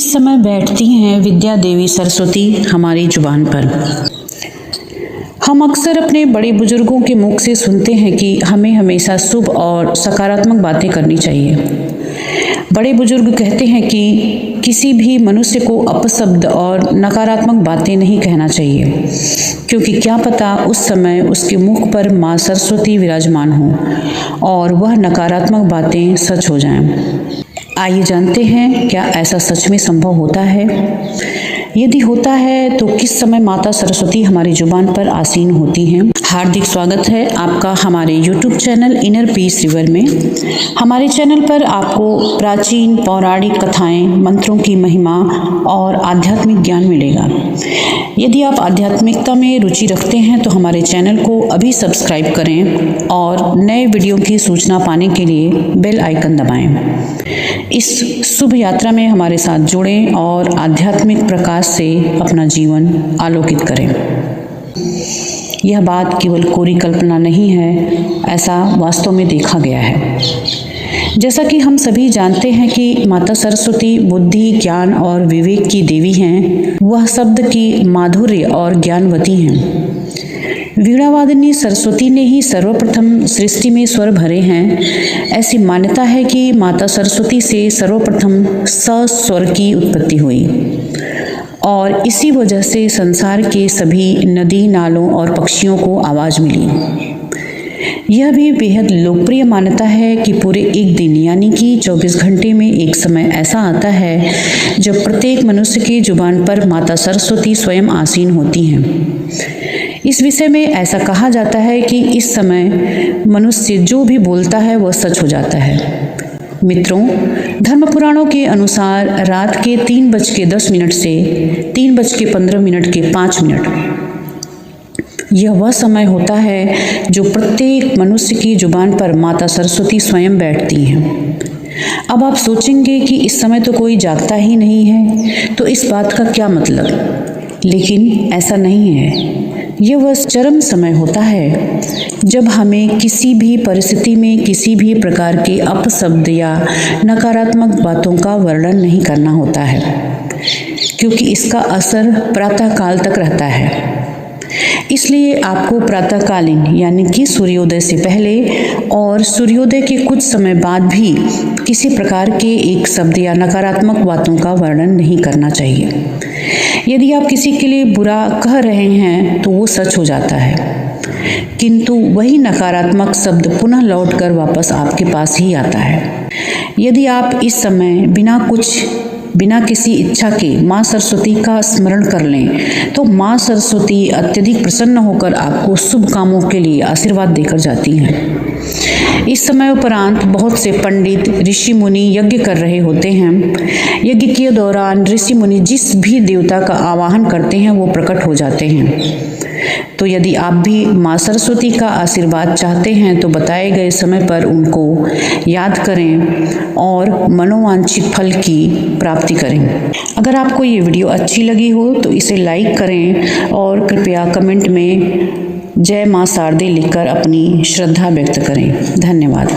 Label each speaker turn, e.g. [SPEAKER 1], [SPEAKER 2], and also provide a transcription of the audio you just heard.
[SPEAKER 1] इस समय बैठती हैं विद्या देवी सरस्वती हमारी जुबान पर। हम अक्सर अपने बड़े बुजुर्गों के मुख से सुनते हैं कि हमें हमेशा शुभ और सकारात्मक बातें करनी चाहिए। बड़े बुजुर्ग कहते हैं कि किसी भी मनुष्य को अपशब्द और नकारात्मक बातें नहीं कहना चाहिए, क्योंकि क्या पता उस समय उसके मुख पर माँ सरस्वती विराजमान हो और वह नकारात्मक बातें सच हो जाएं। आइए जानते हैं क्या ऐसा सच में संभव होता है। यदि होता है तो किस समय माता सरस्वती हमारी जुबान पर आसीन होती हैं। हार्दिक स्वागत है आपका हमारे YouTube channel inner peace river में। हमारे चैनल पर आपको प्राचीन पौराणिक कथाएं, मंत्रों की महिमा और आध्यात्मिक ज्ञान मिलेगा। यदि आप आध्यात्मिकता में रुचि रखते हैं तो हमारे चैनल को अभी सब्सक्राइब करें और नए वीडियो की सूचना पाने के लिए बेल आइकन दबाएं। इस शुभ यात्रा में हमारे साथ जुड़ें और आध्यात्मिक प्रकाश से अपना जीवन आलोकित करें। यह बात केवल कोरी कल्पना नहीं है, ऐसा वास्तव में देखा गया है। जैसा कि हम सभी जानते हैं कि माता सरस्वती बुद्धि, ज्ञान और विवेक की देवी हैं। वह शब्द की माधुर्य और ज्ञानवती हैं। वीणावादिनी सरस्वती ने ही सर्वप्रथम सृष्टि में स्वर भरे हैं। ऐसी मान्यता है कि माता सरस्वती से सर्वप्रथम स स्वर की उत्पत्ति हुई और इसी वजह से संसार के सभी नदी, नालों और पक्षियों को आवाज़ मिली। यह भी बेहद लोकप्रिय मान्यता है कि पूरे एक दिन यानी कि 24 घंटे में एक समय ऐसा आता है जब प्रत्येक मनुष्य की जुबान पर माता सरस्वती स्वयं आसीन होती हैं। इस विषय में ऐसा कहा जाता है कि इस समय मनुष्य जो भी बोलता है वह सच हो जाता है। मित्रों, धर्म पुराणों के अनुसार रात के 3:10 से 3:15 के 5 मिनट यह वह समय होता है जो प्रत्येक मनुष्य की जुबान पर माता सरस्वती स्वयं बैठती हैं। अब आप सोचेंगे कि इस समय तो कोई जागता ही नहीं है, तो इस बात का क्या मतलब? लेकिन ऐसा नहीं है। यह वह चरम समय होता है जब हमें किसी भी परिस्थिति में किसी भी प्रकार के अपशब्द या नकारात्मक बातों का वर्णन नहीं करना होता है, क्योंकि इसका असर प्रातः काल तक रहता है। इसलिए आपको प्रातःकालीन यानी कि सूर्योदय से पहले और सूर्योदय के कुछ समय बाद भी किसी प्रकार के एक शब्द या नकारात्मक बातों का वर्णन नहीं करना चाहिए। यदि आप किसी के लिए बुरा कह रहे हैं तो वो सच हो जाता है, किंतु वही नकारात्मक शब्द पुनः लौटकर वापस आपके पास ही आता है। यदि आप इस समय बिना किसी इच्छा के माँ सरस्वती का स्मरण कर लें तो माँ सरस्वती अत्यधिक प्रसन्न होकर आपको शुभ कामों के लिए आशीर्वाद देकर जाती हैं। इस समय उपरांत बहुत से पंडित, ऋषि मुनि यज्ञ कर रहे होते हैं। यज्ञ के दौरान ऋषि मुनि जिस भी देवता का आवाहन करते हैं वो प्रकट हो जाते हैं। तो यदि आप भी माँ सरस्वती का आशीर्वाद चाहते हैं तो बताए गए समय पर उनको याद करें और मनोवांछित फल की प्राप्ति करें। अगर आपको ये वीडियो अच्छी लगी हो तो इसे लाइक करें और कृपया कमेंट में जय माँ शारदे लिखकर अपनी श्रद्धा व्यक्त करें। धन्यवाद।